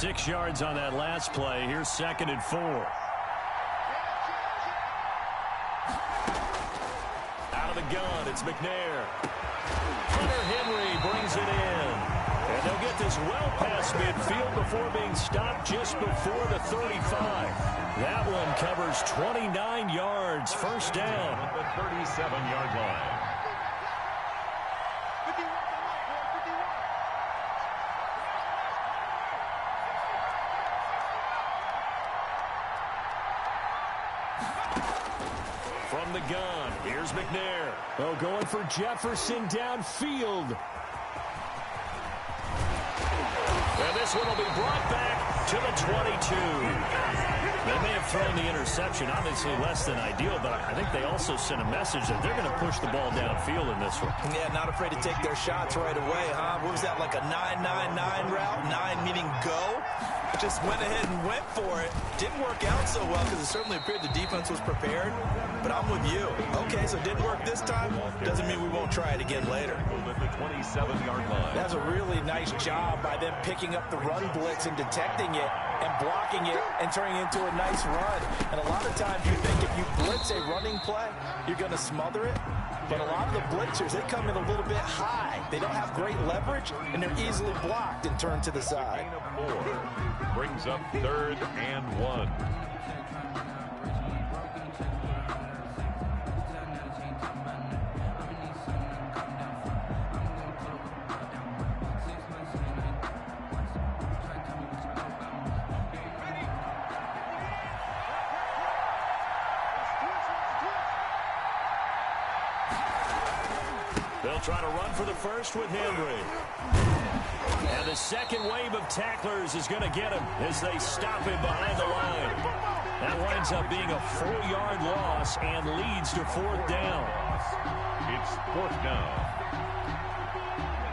6 yards on that last play. Here's 2nd and 4. Out of the gun, it's McNair. Hunter Henry brings it in. And they'll get this well past midfield before being stopped just before the 35. That one covers 29 yards. First down at the 37-yard line. From the gun, here's McNair. Oh, going for Jefferson downfield. And this one will be brought back to the 22. They may have thrown the interception, obviously less than ideal, but I think they also sent a message that they're going to push the ball downfield in this one. Yeah, not afraid to take their shots right away, huh? What was that, like a 9-9-9 route? 9 meaning go? Just went ahead and went for it. Didn't work out so well because it certainly appeared the defense was prepared. But I'm with you. Okay, so it didn't work this time. Doesn't mean we won't try it again later. At the 27-yard line. That's a really nice job by them picking up the run blitz and detecting it and blocking it and turning it into a nice run. And a lot of times you think if you blitz a running play, you're going to smother it. But a lot of the blitzers, they come in a little bit high. They don't have great leverage, and they're easily blocked and turned to the side. Gain of 4 brings up 3rd and 1. They'll try to run for the first with Henry. And the second wave of tacklers is going to get him as they stop him behind the line. That winds up being a 4-yard loss and leads to 4th down. It's 4th down.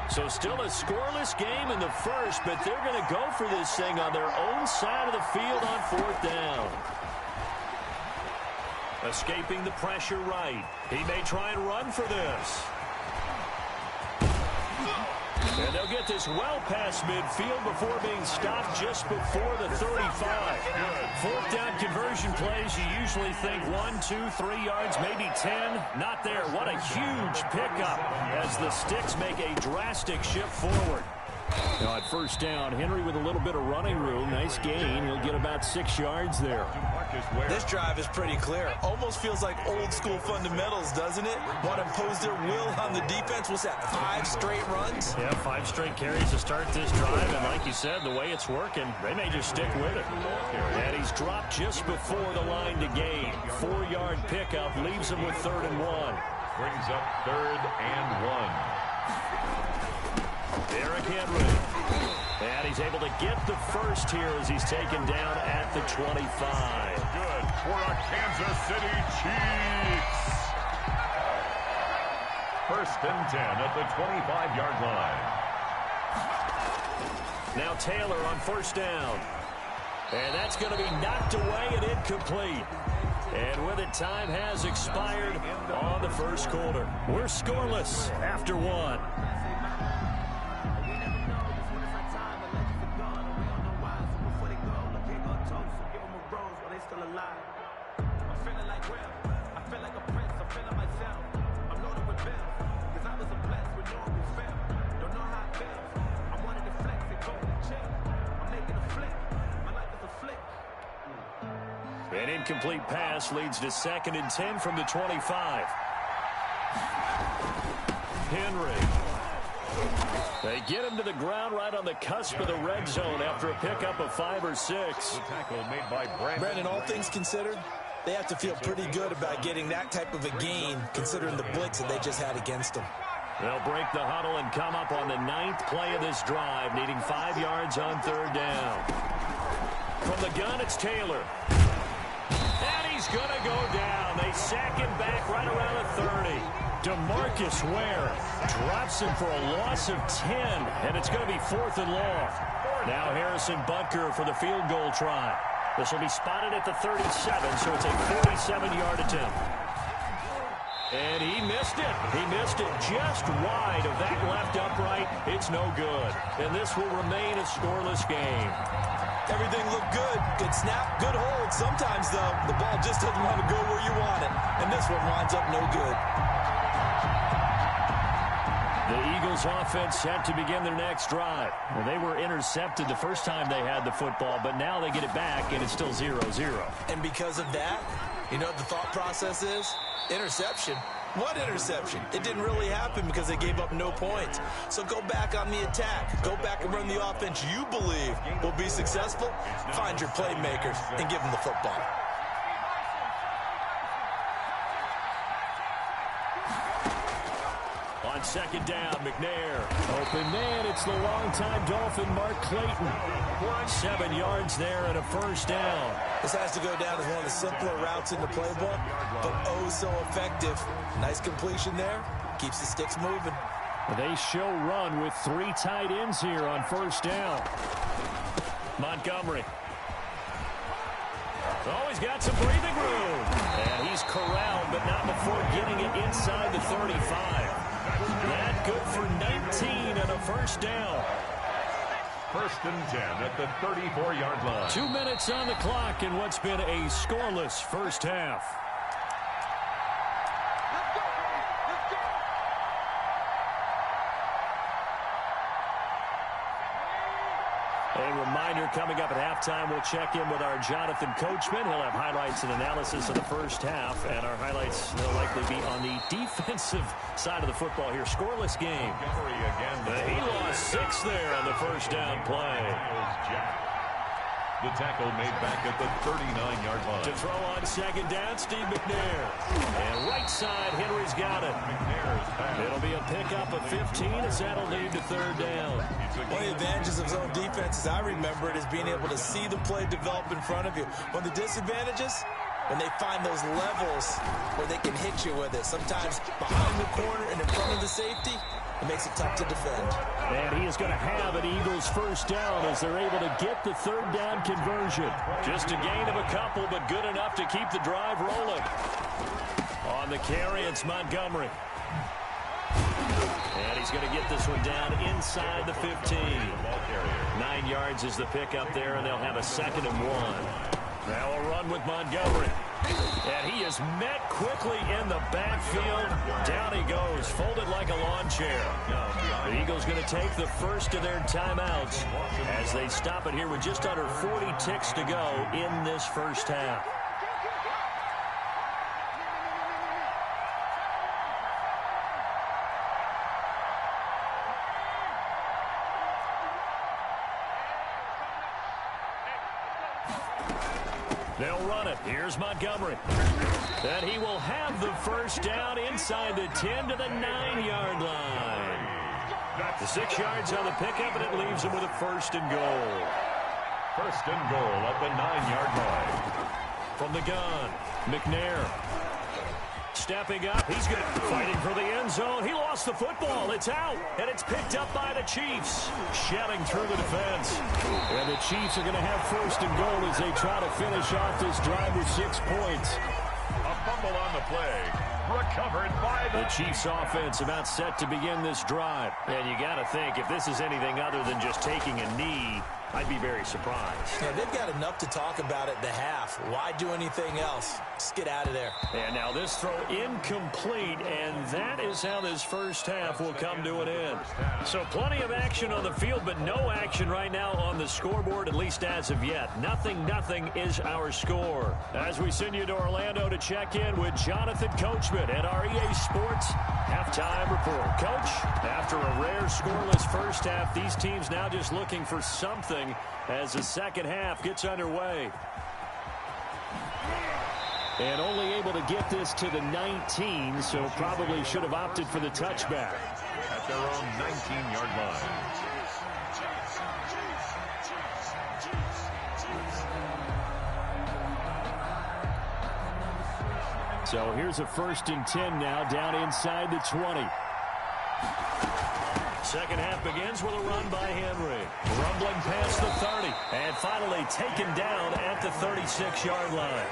So still a scoreless game in the first, but they're going to go for this thing on their own side of the field on 4th down. Escaping the pressure right. He may try and run for this. And they'll get this well past midfield before being stopped just before the 35. 4th down conversion plays, you usually think 1, 2, 3 yards, maybe 10. Not there. What a huge pickup as the Sticks make a drastic shift forward. Now at first down, Henry with a little bit of running room. Nice gain. He'll get about 6 yards there. This drive is pretty clear. Almost feels like old school fundamentals, doesn't it? Want to impose their will on the defense. What's that, 5 straight runs? Yeah, 5 straight carries to start this drive. And like you said, the way it's working, they may just stick with it. And he's dropped just before the line to gain. 4-yard pickup leaves him with 3rd and 1. Brings up 3rd and 1. Derrick Henry. And he's able to get the first here as he's taken down at the 25. Good for our Kansas City Chiefs. 1st and 10 at the 25-yard line. Now Taylor on 1st down. And that's going to be knocked away and incomplete. And with it, time has expired on the first quarter. We're scoreless after 1. An incomplete pass leads to 2nd and 10 from the 25. Henry. They get him to the ground right on the cusp of the red zone after a pickup of 5 or 6. The tackle made by Brandon, all things considered, they have to feel pretty good about getting that type of a gain considering the blitz that they just had against them. They'll break the huddle and come up on the 9th play of this drive, needing 5 yards on 3rd down. From the gun, it's Taylor. And he's going to go down. They sack him back right around the 30. DeMarcus Ware drops him for a loss of 10, and it's going to be 4th and long. Now Harrison Butker for the field goal try. This will be spotted at the 37, so it's a 47-yard attempt. And he missed it. He missed it just wide of that left upright. It's no good. And this will remain a scoreless game. Everything looked good. Good snap, good hold. Sometimes, though, the ball just doesn't want to go where you want it. And this one winds up no good. The Eagles offense set to begin their next drive. Well, they were intercepted the first time they had the football, but now they get it back, and it's still 0-0. And because of that, you know what the thought process is? Interception. What interception? It didn't really happen because they gave up no points. So go back on the attack. Go back and run the offense you believe will be successful. Find your playmakers and give them the football. On second down, McNair. Open man, it's the longtime Dolphin, Mark Clayton. 7 yards there and a first down. This has to go down as one of the simpler routes in the playbook, but oh so effective. Nice completion there. Keeps the sticks moving. They show run with 3 tight ends here on first down. Montgomery. Oh, he's got some breathing room. And he's corralled, but not before getting it inside the 35. That good for 19 and a first down. 1st and 10 at the 34-yard line. 2 minutes on the clock in what's been a scoreless first half. A reminder, coming up at halftime, we'll check in with our Jonathan Coachman. He'll have highlights and analysis of the first half, and our highlights will likely be on the defensive side of the football here. Scoreless game. He lost 6 there on the first down play. The tackle made back at the 39-yard line. To throw on second down, Steve McNair. And right side, Henry's got it. It'll be a pickup of 15 as that'll lead to third down. One of the advantages of zone defense, as I remember it, is being able to see the play develop in front of you. One of the disadvantages, when they find those levels where they can hit you with it. Sometimes behind the corner and in front of the safety, it makes it tough to defend. And he is going to have an Eagles first down as they're able to get the third down conversion. Just a gain of a couple, but good enough to keep the drive rolling. On the carry, it's Montgomery. And he's going to get this one down inside the 15. 9 yards is the pickup there, and they'll have a 2nd and 1. Now a run with Montgomery. And he is met quickly in the backfield. Down he goes, folded like a lawn chair. The Eagles going to take the first of their timeouts as they stop it here with just under 40 ticks to go in this first half. They'll run it. Here's Montgomery. And he will have the first down inside the 10 to the 9-yard line. The 6 yards on the pickup, and it leaves him with a 1st and goal. 1st and goal at the 9-yard line. From the gun, McNair. Stepping up, he's going to fighting for the end zone. He lost the football. It's out, and it's picked up by the Chiefs. Shelling through the defense. And the Chiefs are going to have 1st and goal as they try to finish off this drive with 6 points. A fumble on the play. Recovered by the Chiefs offense about set to begin this drive. And you got to think, if this is anything other than just taking a knee, I'd be very surprised. Yeah, they've got enough to talk about at the half. Why do anything else? Just get out of there. And now this throw incomplete, and that is how this first half will come to an end. So plenty of action on the field, but no action right now on the scoreboard, at least as of yet. 0-0 is our score. As we send you to Orlando to check in with Jonathan Coachman at our EA Sports halftime report. Coach, after a rare scoreless first half, these teams now just looking for something as the second half gets underway. And only able to get this to the 19, so probably should have opted for the touchback. At their own 19-yard line. So here's a 1st and 10 now, down inside the 20. Second half begins with a run by Henry. Rumbling past the 30. And finally taken down at the 36-yard line.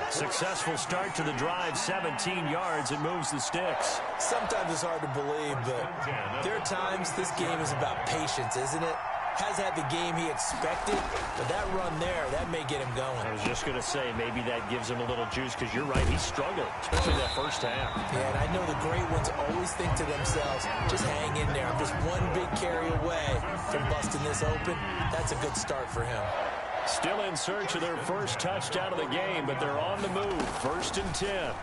Successful start to the drive, 17 yards, and moves the sticks. Sometimes it's hard to believe, but there are times this game is about patience, isn't it? Has had the game he expected, but that run there, that may get him going. I was just going to say, maybe that gives him a little juice, because you're right, he struggled, especially that first half. Yeah, and I know the great ones always think to themselves, just hang in there. I'm just one big carry away from busting this open. That's a good start for him. Still in search of their first touchdown of the game, but they're on the move. 1st and 10.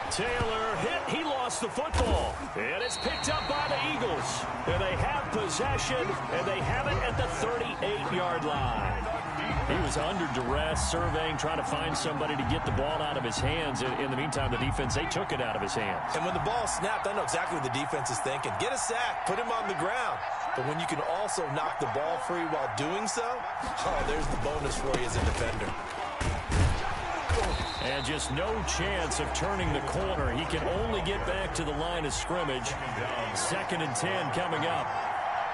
Taylor hit. He lost the football. And it's picked up by the Eagles. And they have possession, and they have it at the 38-yard line. He was under duress, surveying, trying to find somebody to get the ball out of his hands. In the meantime, the defense, they took it out of his hands. And when the ball snapped, I know exactly what the defense is thinking. Get a sack, put him on the ground. But when you can also knock the ball free while doing so, oh, there's the bonus for you as a defender. And just no chance of turning the corner. He can only get back to the line of scrimmage. 2nd and 10 coming up.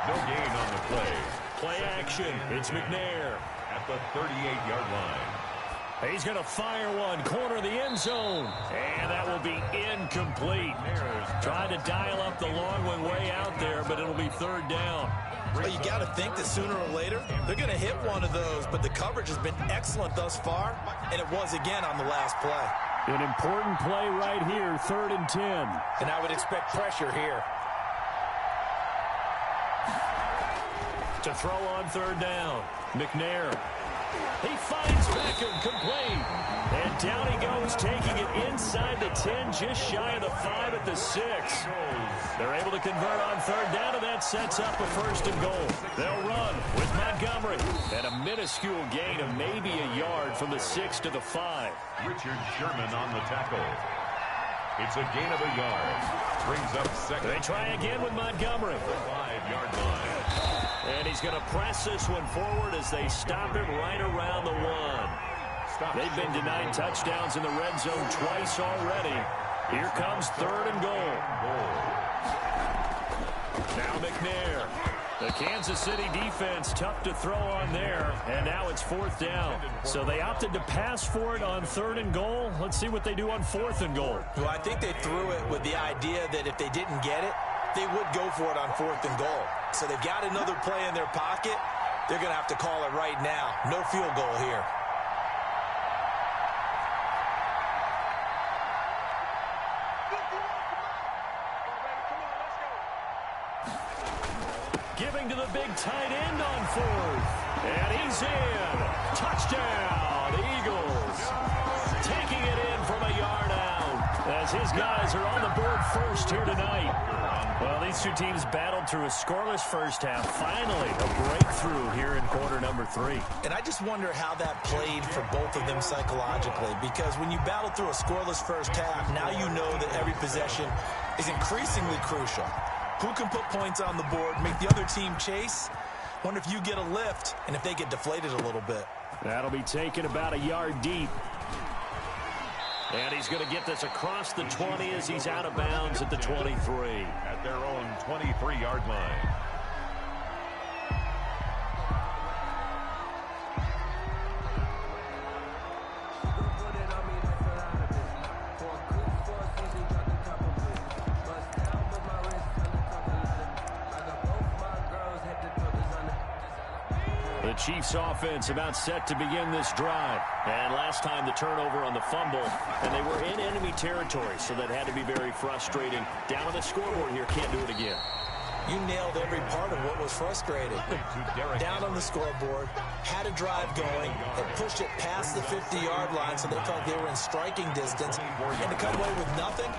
No gain on the play. Play action. It's McNair. At the 38-yard line. He's going to fire one. Corner of the end zone. And that will be incomplete. Trying to dial up the long one way out there, but it'll be 3rd down. Well, you got to think that sooner or later, they're going to hit one of those, but the coverage has been excellent thus far, and it was again on the last play. An important play right here, 3rd and 10. And I would expect pressure here. To throw on 3rd down, McNair. He finds Beckham, complete. And down he goes, taking it inside the 10, just shy of the 5 at the 6. They're able to convert on 3rd down, and that sets up a 1st and goal. They'll run with Montgomery. And a minuscule gain of maybe a yard from the 6 to the 5. Richard Sherman on the tackle. It's a gain of a yard. Brings up 2nd. They try again with Montgomery. 5-yard line. And he's going to press this one forward as they stop him right around the 1. They've been denied touchdowns in the red zone twice already. Here comes 3rd and goal. Now McNair. The Kansas City defense tough to throw on there. And now it's 4th down. So they opted to pass for it on 3rd and goal. Let's see what they do on 4th and goal. Well, I think they threw it with the idea that if they didn't get it, they would go for it on 4th and goal. So they've got another play in their pocket. They're going to have to call it right now. No field goal here. Giving to the big tight end on 4th. And he's in. Touchdown, Eagles. Taking it in from a yard out as his guys are on the board first here tonight. Well, these two teams battled through a scoreless first half. Finally, a breakthrough here in quarter number 3. And I just wonder how that played for both of them psychologically, because when you battle through a scoreless first half, now you know that every possession is increasingly crucial. Who can put points on the board, make the other team chase? Wonder if you get a lift and if they get deflated a little bit. That'll be taken about a yard deep. And he's going to get this across the 20 as he's out of bounds at the 23. At their own 23-yard line. The Chiefs offense about set to begin this drive. And last time the turnover on the fumble, and they were in enemy territory, so that had to be very frustrating. Down on the scoreboard here, can't do it again. You nailed every part of what was frustrating. Down on the scoreboard, had a drive going, had pushed it past the 50-yard line so they felt they were in striking distance, and to come away with nothing,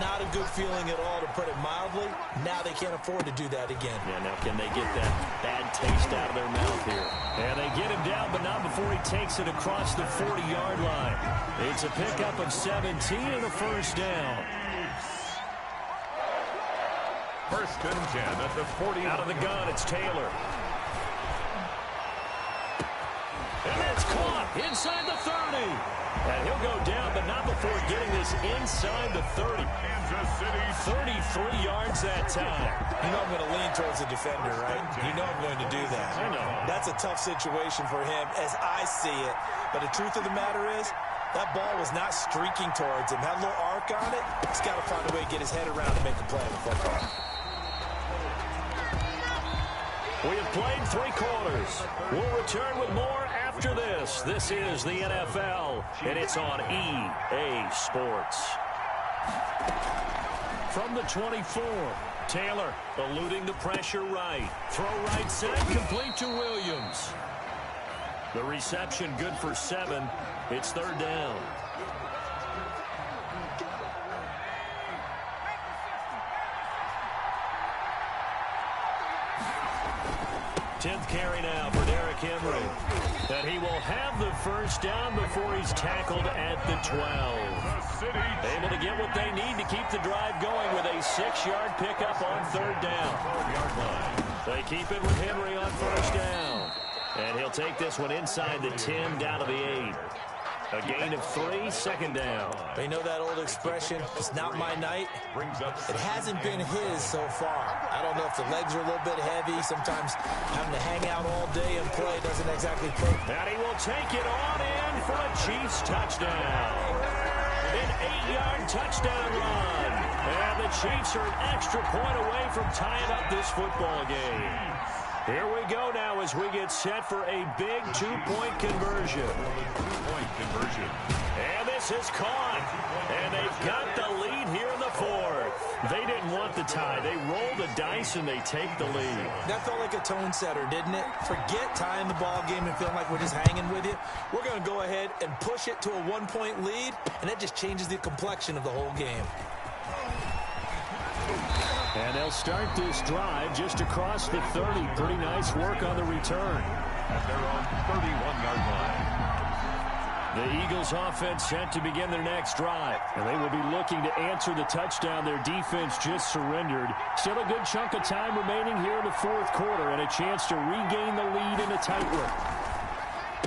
not a good feeling at all, to put it mildly. Now they can't afford to do that again. Yeah, now can they get that bad taste out of their mouth here? And they get him down, but not before he takes it across the 40-yard line. It's a pickup of 17 and a 1st down. 1st and 10 at the 40. Out of the gun, it's Taylor. And that's caught inside the 30. And he'll go down, but not before getting this inside the 30. Kansas City. 33 yards that time. You know I'm going to lean towards the defender, right? You know I'm going to do that. I know. That's a tough situation for him as I see it. But the truth of the matter is, that ball was not streaking towards him. Had a little arc on it. He's got to find a way to get his head around and make a play on the football. We have played 3 quarters. We'll return with more after this. This is the NFL, and it's on EA Sports. From the 24, Taylor eluding the pressure right. Throw right side, complete to Williams. The reception good for 7. It's 3rd down. 10th carry now for Derrick Henry. And he will have the first down before he's tackled at the 12. Able to get what they need to keep the drive going with a 6-yard pickup on 3rd down. They keep it with Henry on 1st down. And he'll take this one inside the 10 down to the 8. A gain of 3, 2nd down. You know that old expression, it's not my night? It hasn't been his so far. I don't know if the legs are a little bit heavy. Sometimes having to hang out all day and play doesn't exactly pay. And he will take it on in for a Chiefs touchdown. An 8-yard touchdown run. And the Chiefs are an extra point away from tying up this football game. Here we go now as we get set for a big 2-point conversion. And this is caught. And they've got the lead here in the 4th. They didn't want the tie. They roll the dice and they take the lead. That felt like a tone setter, didn't it? Forget tying the ball game and feeling like we're just hanging with you. We're going to go ahead and push it to a 1-point lead, and that just changes the complexion of the whole game. And they'll start this drive just across the 30. Pretty nice work on the return. And they're on 31-yard line. The Eagles offense set to begin their next drive. And they will be looking to answer the touchdown their defense just surrendered. Still a good chunk of time remaining here in the 4th quarter and a chance to regain the lead in a tight one.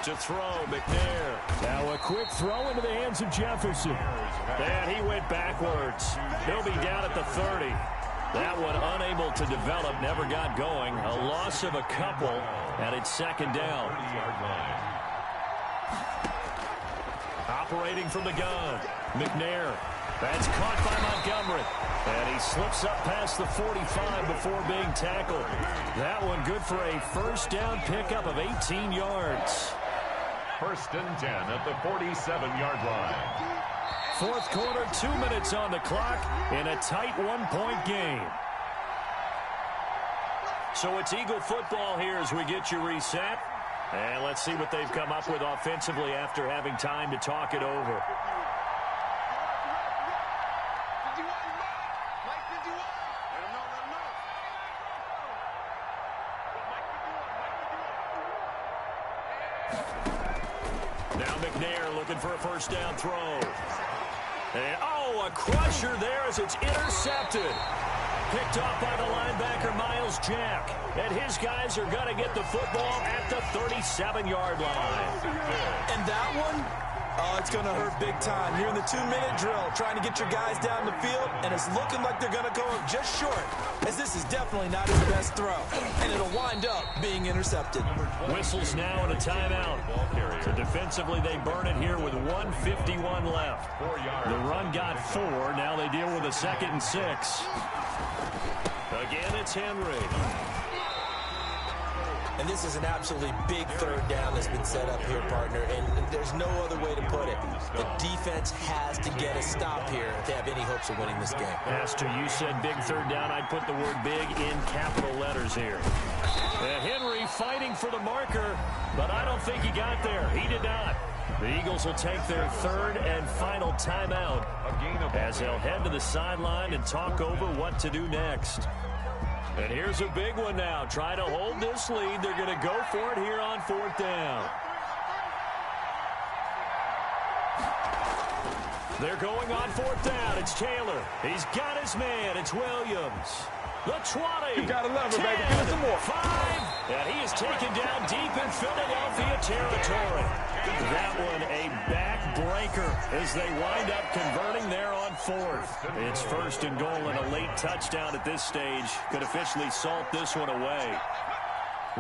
To throw, McNair. Now a quick throw into the hands of Jefferson. And he went backwards. He'll be down at the 30. That one unable to develop, never got going. A loss of a couple, and it's 2nd down. Operating from the gun, McNair. That's caught by Montgomery. And he slips up past the 45 before being tackled. That one good for a 1st down pickup of 18 yards. 1st and 10 at the 47-yard line. 4th quarter, 2 minutes on the clock in a tight 1-point game. So it's Eagle football here as we get you reset. And let's see what they've come up with offensively after having time to talk it over. Now McNair looking for a 1st down throw. And, a crusher there as it's intercepted. Picked off by the linebacker, Miles Jack. And his guys are going to get the football at the 37-yard line. And that one, it's going to hurt big time. You're in the 2-minute drill trying to get your guys down the field, and it's looking like they're going to go just short, as this is definitely not his best throw. And it'll wind up being intercepted. Whistles now and a timeout. So defensively, they burn it here with 1:51 left. The run got 4. Now they deal with a 2nd and 6. Again, it's Henry. And this is an absolutely big 3rd down that's been set up here, partner, and there's no other way to put it. The defense has to get a stop here if they have any hopes of winning this game. Pastor, you said big 3rd down. I'd put the word big in capital letters here. Henry fighting for the marker, but I don't think he got there. He did not. The Eagles will take their 3rd and final timeout as they'll head to the sideline and talk over what to do next. And here's a big one now. Trying to hold this lead. They're going to go for it here on 4th down. They're going on 4th down. It's Taylor. He's got his man. It's Williams. The 20. You got to love it, 10, baby. Give us some more. 5. And he is taken down deep in Philadelphia territory. That one a backbreaker as they wind up converting there on fourth. It's first and goal and a late touchdown at this stage could officially salt this one away.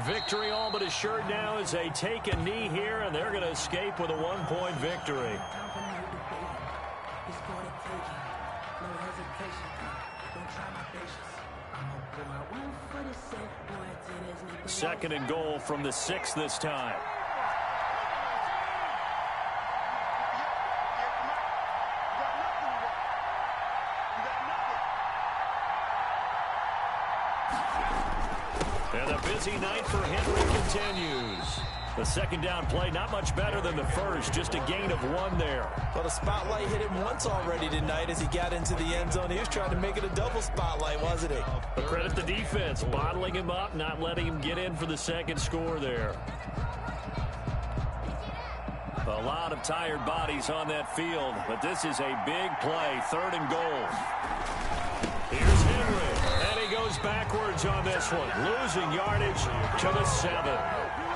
Victory all but assured now as they take a knee here, and they're going to escape with a one-point victory. Second and goal from the 6 this time. And a busy night for Henry continues. The second down play not much better than the first, just a gain of 1 there. Well, the spotlight hit him once already tonight as he got into the end zone. He was trying to make it a double spotlight, wasn't he? But credit the defense, bottling him up, not letting him get in for the second score there. A lot of tired bodies on that field, but this is a big play, third and goal. Here's Henry, and he goes backwards on this one, losing yardage to the 7.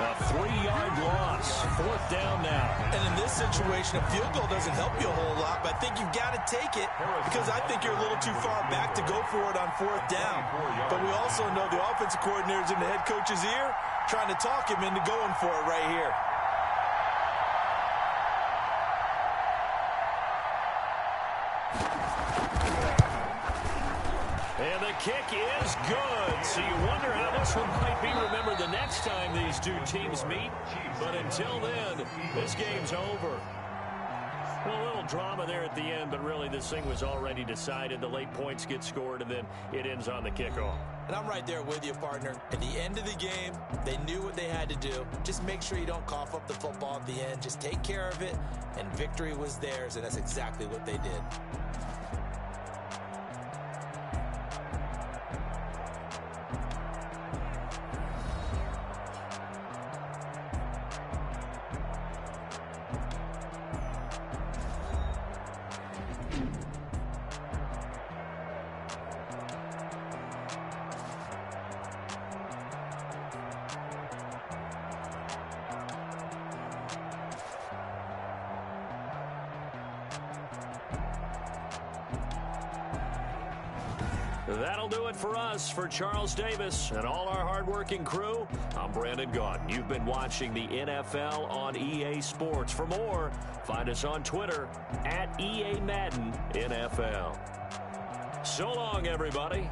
A 3-yard loss, fourth down now. And in this situation, a field goal doesn't help you a whole lot, but I think you've got to take it because I think you're a little too far back to go for it on fourth down. But we also know the offensive coordinator's in the head coach's ear trying to talk him into going for it right here. And the kick is good, so you wonder how this one might be remembered the next time these two teams meet. But until then, this game's over. Well, a little drama there at the end, but really this thing was already decided. The late points get scored, and then it ends on the kickoff. And I'm right there with you, partner. At the end of the game, they knew what they had to do. Just make sure you don't cough up the football at the end. Just take care of it, and victory was theirs, and that's exactly what they did. That'll do it for us. For Charles Davis and all our hardworking crew, I'm Brandon Gaudin. You've been watching the NFL on EA Sports. For more, find us on Twitter @EA Madden NFL. So long, everybody.